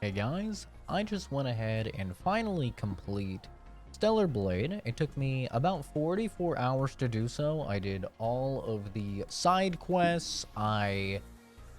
Hey guys, I just went ahead and finally complete Stellar Blade. It took me about 44 hours to do so. I did all of the side quests, I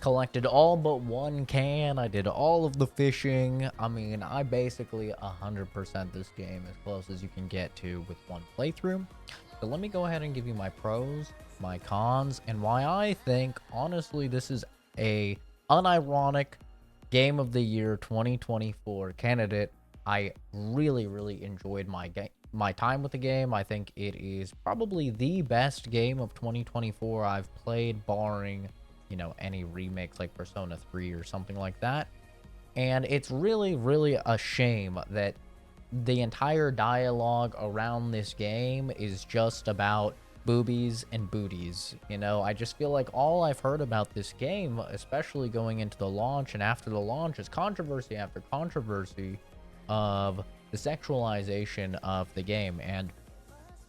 collected all but one can, I did all of the fishing. I mean, I basically 100% this game as close as you can get to with one playthrough. So let me go ahead and give you my pros, my cons, and why I think, honestly, this is a unironic Game of the Year 2024 candidate. I really enjoyed my time with the game. I think it is probably the best game of 2024 I've played, barring, any remakes like Persona 3 or something like that. And it's really a shame that the entire dialogue around this game is just about boobies and booties. I just feel like all I've heard about this game, especially going into the launch and after the launch, is controversy after controversy of the sexualization of the game. And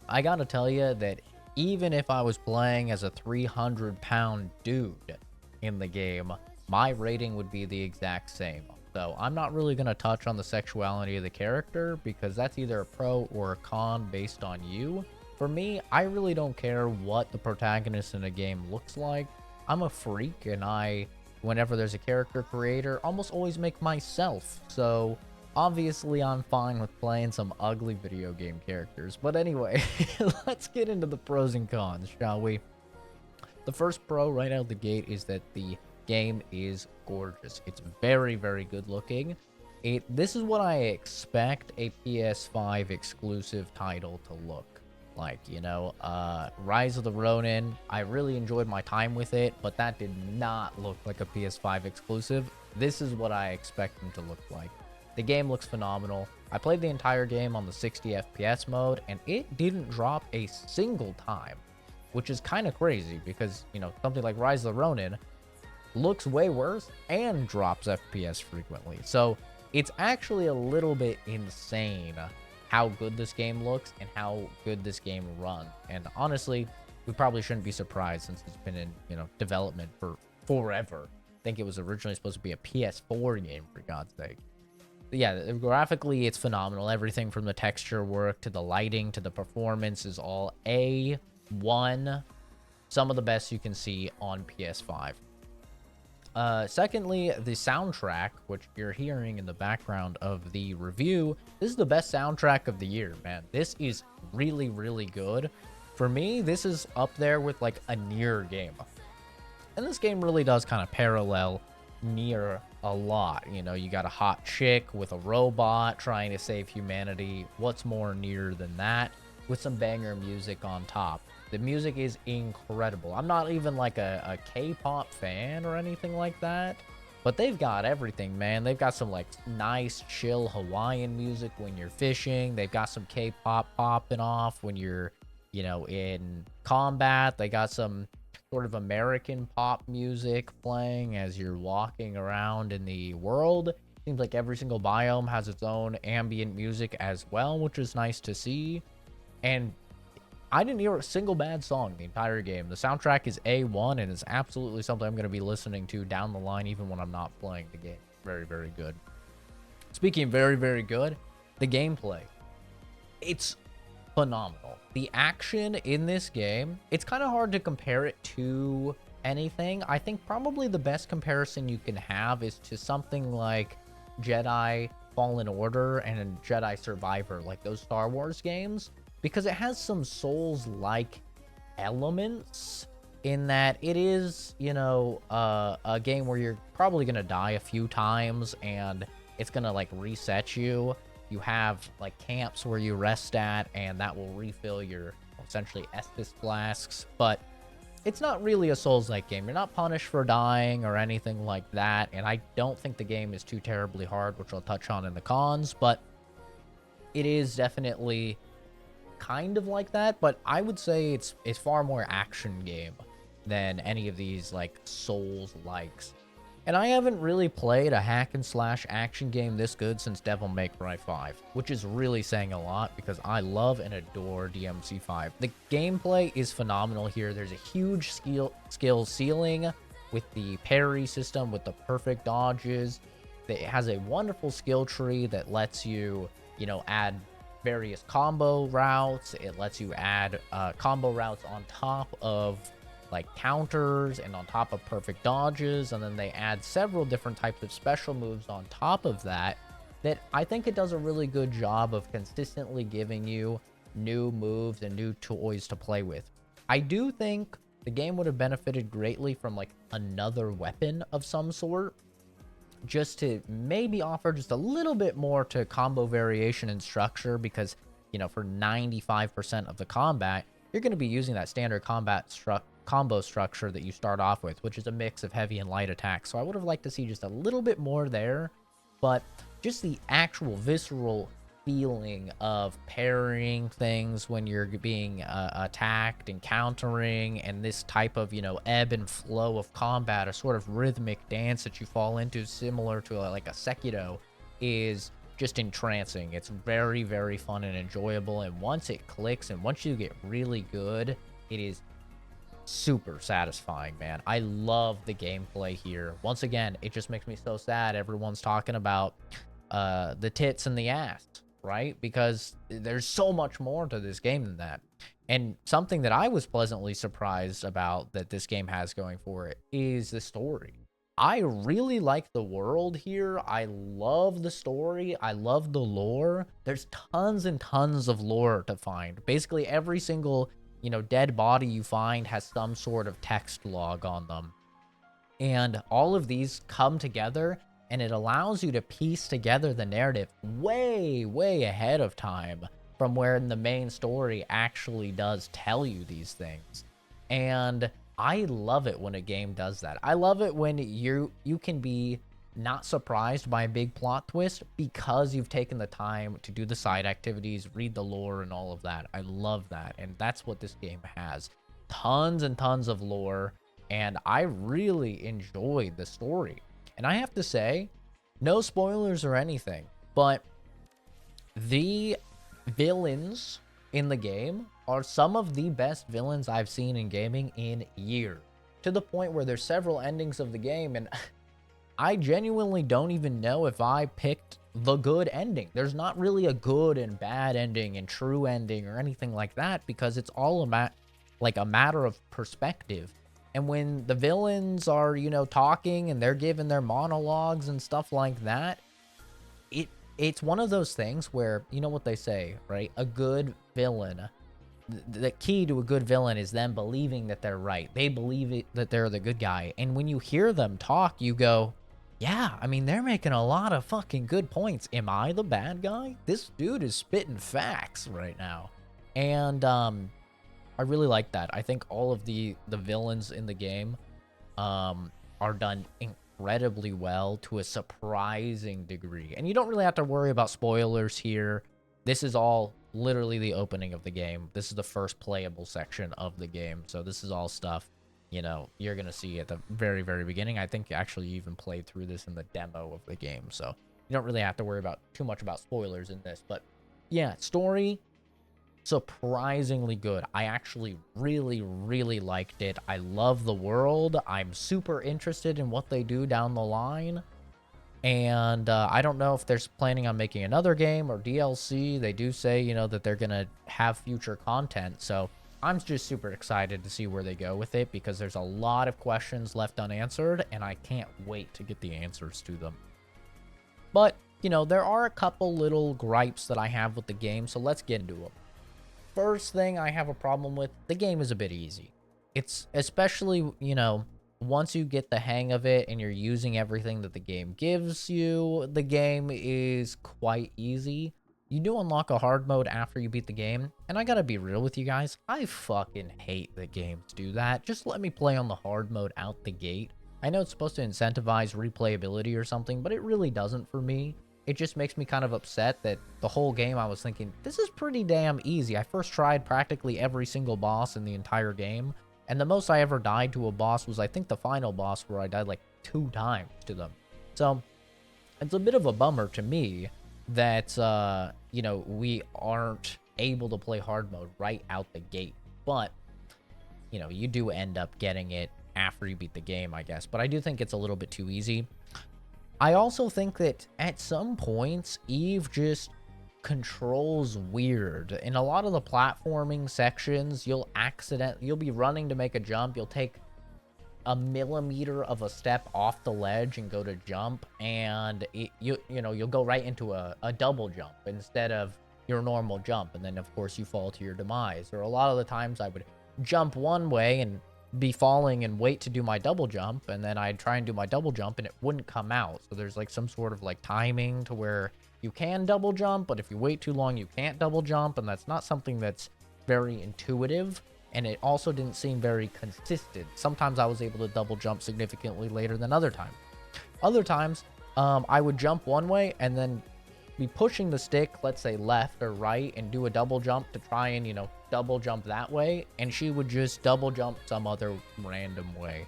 I gotta tell you that even if I was playing as a 300-pound dude in the game, my rating would be the exact same. So I'm not really going to touch on the sexuality of the character because that's either a pro or a con based on you. For me, I really don't care what the protagonist in a game looks like. I'm a freak, and whenever there's a character creator, almost always make myself. So obviously I'm fine with playing some ugly video game characters. But anyway, let's get into the pros and cons, shall we? The first pro right out the gate is that the game is gorgeous. It's very good looking. This is what I expect a PS5 exclusive title to look like. Rise of the Ronin, I really enjoyed my time with it, but that did not look like a PS5 exclusive. This is what I expect them to look like. The game looks phenomenal. I played the entire game on the 60 FPS mode, and it didn't drop a single time, which is kind of crazy because, something like Rise of the Ronin looks way worse and drops FPS frequently. So it's actually a little bit insane how good this game looks and how good this game runs. And honestly, we probably shouldn't be surprised since it's been in, development for forever. I think it was originally supposed to be a PS4 game, for God's sake. But yeah, graphically, it's phenomenal. Everything from the texture work to the lighting to the performance is all A1. Some of the best you can see on PS5. Secondly, the soundtrack, which you're hearing in the background of the review, this is the best soundtrack of the year, man. This is really good. For me, this is up there with like a Nier game. And this game really does kind of parallel Nier a lot. You got a hot chick with a robot trying to save humanity. What's more Nier than that? With some banger music on top. The music is incredible. I'm not even like a K-pop fan or anything like that, but they've got everything, man. They've got some like nice, chill Hawaiian music when you're fishing. They've got some K-pop popping off when you're, in combat. They got some sort of American pop music playing as you're walking around in the world. Seems like every single biome has its own ambient music as well, which is nice to see. And I didn't hear a single bad song the entire game. The soundtrack is A1, and it's absolutely something I'm going to be listening to down the line, even when I'm not playing the game. Very good. Speaking of very good, the gameplay. It's phenomenal. The action in this game, it's kind of hard to compare it to anything. I think probably the best comparison you can have is to something like Jedi Fallen Order and Jedi Survivor, like those Star Wars games, because it has some Souls-like elements in that it is, a game where you're probably going to die a few times and it's going to like reset you. You have like camps where you rest at, and that will refill your essentially Estus flasks, but it's not really a Souls-like game. You're not punished for dying or anything like that, and I don't think the game is too terribly hard, which I'll touch on in the cons, but it is definitely kind of like that. But I would say it's far more action game than any of these like Souls likes. And I haven't really played a hack and slash action game this good since Devil May Cry 5, which is really saying a lot because I love and adore DMC5. The gameplay is phenomenal here. There's a huge skill ceiling with the parry system, with the perfect dodges. It has a wonderful skill tree that lets you, add various combo routes. It lets you add combo routes on top of like counters and on top of perfect dodges, and then they add several different types of special moves on top of that. That I think it does a really good job of consistently giving you new moves and new toys to play with. I do think the game would have benefited greatly from like another weapon of some sort, just to maybe offer just a little bit more to combo variation and structure, because for 95% of the combat, you're going to be using that standard combo structure that you start off with, which is a mix of heavy and light attacks. So I would have liked to see just a little bit more there, but just the actual visceral feeling of parrying things when you're being attacked and countering, and this type of ebb and flow of combat, a sort of rhythmic dance that you fall into, similar to like a Sekiro, is just entrancing. It's very, very fun and enjoyable, and once it clicks and once you get really good, it is super satisfying, man. I love the gameplay here. Once again, it just makes me so sad everyone's talking about the tits and the ass, right? Because there's so much more to this game than that. And something that I was pleasantly surprised about that this game has going for it is the story. I really like the world here. I love the story. I love the lore. There's tons and tons of lore to find. Basically, every single, dead body you find has some sort of text log on them. And all of these come together, and it allows you to piece together the narrative way, way ahead of time from where the main story actually does tell you these things. And I love it when a game does that. I love it when you can be not surprised by a big plot twist because you've taken the time to do the side activities, read the lore, and all of that. I love that, and that's what this game has. Tons and tons of lore, and I really enjoyed the story. And I have to say, no spoilers or anything, but the villains in the game are some of the best villains I've seen in gaming in years, to the point where there's several endings of the game, and I genuinely don't even know if I picked the good ending. There's not really a good and bad ending and true ending or anything like that, because it's all a matter of perspective. And when the villains are, talking and they're giving their monologues and stuff like that, it's one of those things where, you know what they say, right? A good villain, the key to a good villain is them believing that they're right. They believe that they're the good guy. And when you hear them talk, you go, yeah, I mean, they're making a lot of fucking good points. Am I the bad guy? This dude is spitting facts right now. And I really like that. I think all of the villains in the game are done incredibly well to a surprising degree. And you don't really have to worry about spoilers here. This is all literally the opening of the game. This is the first playable section of the game. So this is all stuff, you're going to see at the very, very beginning. I think actually you even played through this in the demo of the game. So you don't really have to worry about too much about spoilers in this. But yeah, story, surprisingly good. I actually really, really liked it. I love the world. I'm super interested in what they do down the line. And I don't know if they're planning on making another game or DLC. They do say, that they're going to have future content. So I'm just super excited to see where they go with it, because there's a lot of questions left unanswered, and I can't wait to get the answers to them. But, there are a couple little gripes that I have with the game, so let's get into them. First thing I have a problem with, the game is a bit easy. It's especially, once you get the hang of it and you're using everything that the game gives you, the game is quite easy. You do unlock a hard mode after you beat the game, and I gotta be real with you guys, I fucking hate that games do that. Just let me play on the hard mode out the gate. I know it's supposed to incentivize replayability or something, but it really doesn't for me. It just makes me kind of upset that the whole game I was thinking, this is pretty damn easy. I first tried practically every single boss in the entire game, and the most I ever died to a boss was, I think, the final boss, where I died like 2 times to them. So it's a bit of a bummer to me that, we aren't able to play hard mode right out the gate. But, you do end up getting it after you beat the game, I guess. But I do think it's a little bit too easy. I also think that at some points, Eve just controls weird. In a lot of the platforming sections, you'll be running to make a jump, you'll take a millimeter of a step off the ledge and go to jump, and you'll go right into a double jump instead of your normal jump, and then of course you fall to your demise. Or a lot of the times I would jump one way and be falling and wait to do my double jump, and then I'd try and do my double jump and it wouldn't come out. So there's like some sort of like timing to where you can double jump, but if you wait too long you can't double jump, and that's not something that's very intuitive. And it also didn't seem very consistent. Sometimes I was able to double jump significantly later than other times. Other times, I would jump one way and then be pushing the stick, let's say left or right, and do a double jump to try and, double jump that way. And she would just double jump some other random way.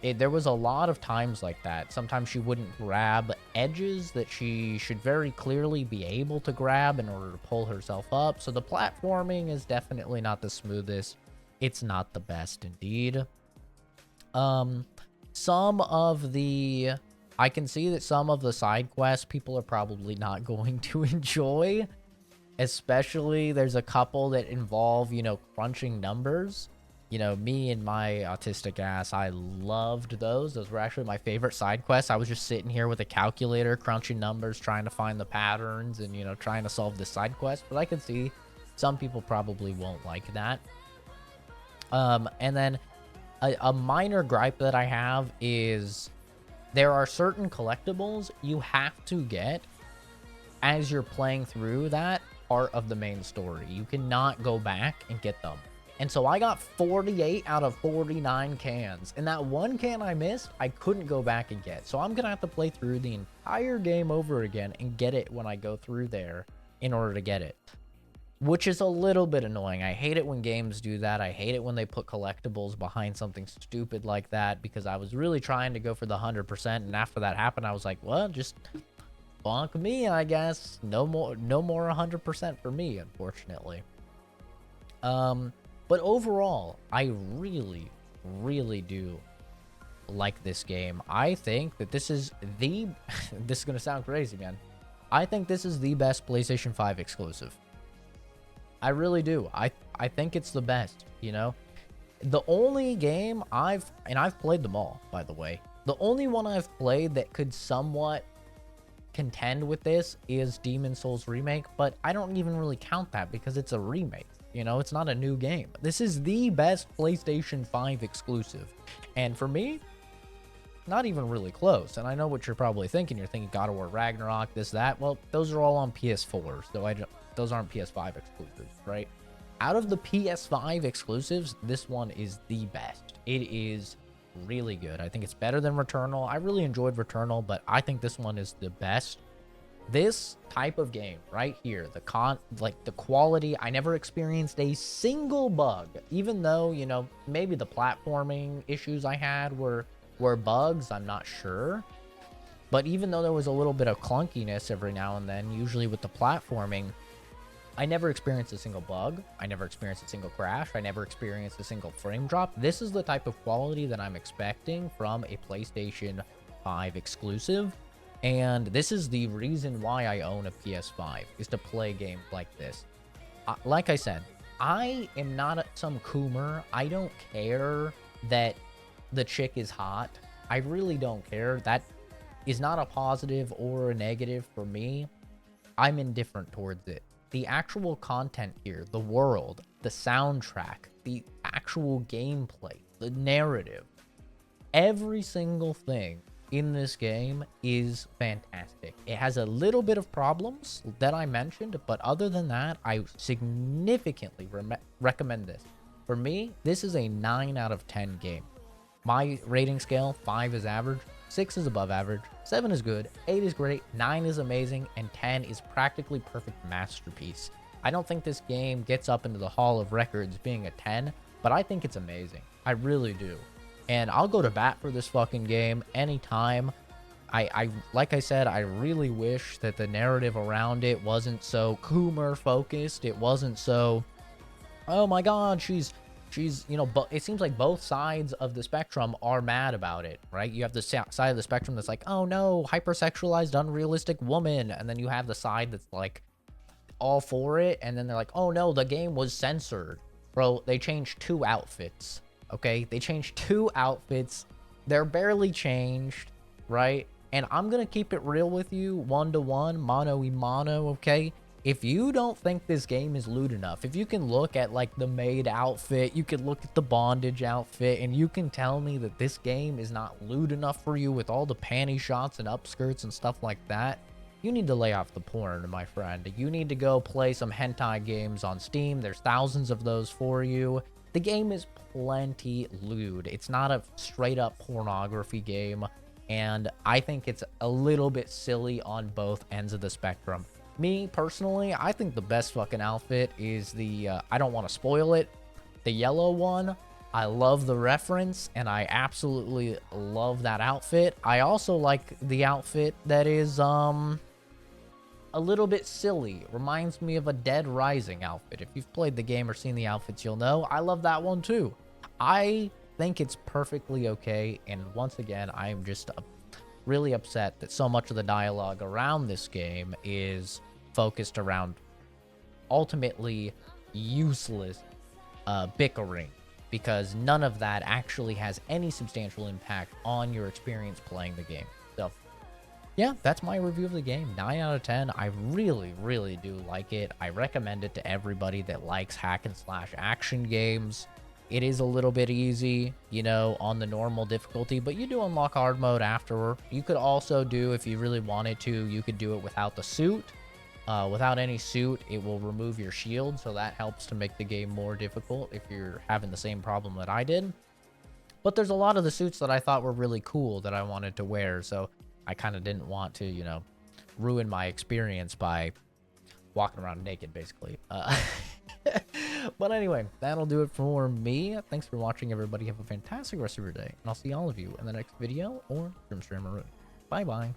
There was a lot of times like that. Sometimes she wouldn't grab edges that she should very clearly be able to grab in order to pull herself up. So the platforming is definitely not the smoothest. It's not the best indeed. I can see that some of the side quests people are probably not going to enjoy. Especially there's a couple that involve, crunching numbers. Me and my autistic ass, I loved those. Those were actually my favorite side quests. I was just sitting here with a calculator, crunching numbers, trying to find the patterns and, trying to solve the side quest. But I can see some people probably won't like that. And then a minor gripe that I have is there are certain collectibles you have to get as you're playing through that part of the main story. You cannot go back and get them. And so I got 48 out of 49 cans. And that one can I missed, I couldn't go back and get. So I'm going to have to play through the entire game over again and get it when I go through there in order to get it. Which is a little bit annoying. I hate it when games do that. I hate it when they put collectibles behind something stupid like that, because I was really trying to go for the 100%, and after that happened, I was like, well, just bonk me, I guess. No more 100% for me, unfortunately. But overall, I really, really do like this game. I think that this is this is going to sound crazy, man. I think this is the best PlayStation 5 exclusive. I really do. I think it's the best, The only game I've played them all, by the way. The only one I've played that could somewhat contend with this is Demon's Souls Remake, but I don't even really count that because it's a remake. It's not a new game. This is the best PlayStation 5 exclusive. And for me, not even really close. And I know what you're probably thinking. You're thinking God of War Ragnarok, this, that. Well, those are all on PS4s, though those aren't PS5 exclusives, right? Out of the PS5 exclusives, this one is the best. It is really good. I think it's better than Returnal. I really enjoyed Returnal, but I think this one is the best. This type of game right here, the quality, I never experienced a single bug, even though, maybe the platforming issues I had were bugs, I'm not sure. But even though there was a little bit of clunkiness every now and then, usually with the platforming, I never experienced a single bug. I never experienced a single crash. I never experienced a single frame drop. This is the type of quality that I'm expecting from a PlayStation 5 exclusive. And this is the reason why I own a PS5, is to play games like this. Like I said, I am not some coomer. I don't care that the chick is hot. I really don't care. That is not a positive or a negative for me. I'm indifferent towards it. The actual content here, the world, the soundtrack, the actual gameplay, the narrative, every single thing in this game is fantastic. It has a little bit of problems that I mentioned, but other than that, I significantly recommend this. For me, this is a 9 out of 10 game. My rating scale, 5 is average, 6 is above average, 7 is good, 8 is great, 9 is amazing, and 10 is practically perfect masterpiece. I don't think this game gets up into the Hall of Records being a 10, but I think it's amazing. I really do. And I'll go to bat for this fucking game anytime. Like I said, I really wish that the narrative around it wasn't so Coomer focused. It wasn't so, oh my god, she's she's, you know, but it seems like both sides of the spectrum are mad about it, right? You have the side of the spectrum that's like, oh no, hypersexualized, unrealistic woman, and then you have the side that's like all for it, and then they're like, oh no, the game was censored. Bro, they changed 2 outfits, okay? They changed 2 outfits. They're barely changed, right? And I'm gonna keep it real with you, 1-to-1, mano-y-mano, okay? If you don't think this game is lewd enough, if you can look at like the maid outfit, you can look at the bondage outfit, and you can tell me that this game is not lewd enough for you with all the panty shots and upskirts and stuff like that, you need to lay off the porn, my friend. You need to go play some hentai games on Steam. There's thousands of those for you. The game is plenty lewd. It's not a straight up pornography game, and I think it's a little bit silly on both ends of the spectrum. Me, personally, I think the best fucking outfit is the, I don't want to spoil it, the yellow one. I love the reference, and I absolutely love that outfit. I also like the outfit that is, a little bit silly. Reminds me of a Dead Rising outfit. If you've played the game or seen the outfits, you'll know. I love that one too. I think it's perfectly okay, and once again, I'm just really upset that so much of the dialogue around this game is focused around ultimately useless bickering, because none of that actually has any substantial impact on your experience playing the game. So yeah, that's my review of the game. 9 out of 10. I really, really do like it. I recommend it to everybody that likes hack and slash action games. It is a little bit easy, you know, on the normal difficulty, but you do unlock hard mode afterward. You could also do, if you really wanted to, you could do it without the suit. Without any suit, it will remove your shield, so that helps to make the game more difficult if you're having the same problem that I did. But there's a lot of the suits that I thought were really cool that I wanted to wear, so I kind of didn't want to, you know, ruin my experience by walking around naked, basically. But anyway, that'll do it for me. Thanks for watching, everybody. Have a fantastic rest of your day, and I'll see all of you in the next video or stream. Bye-bye.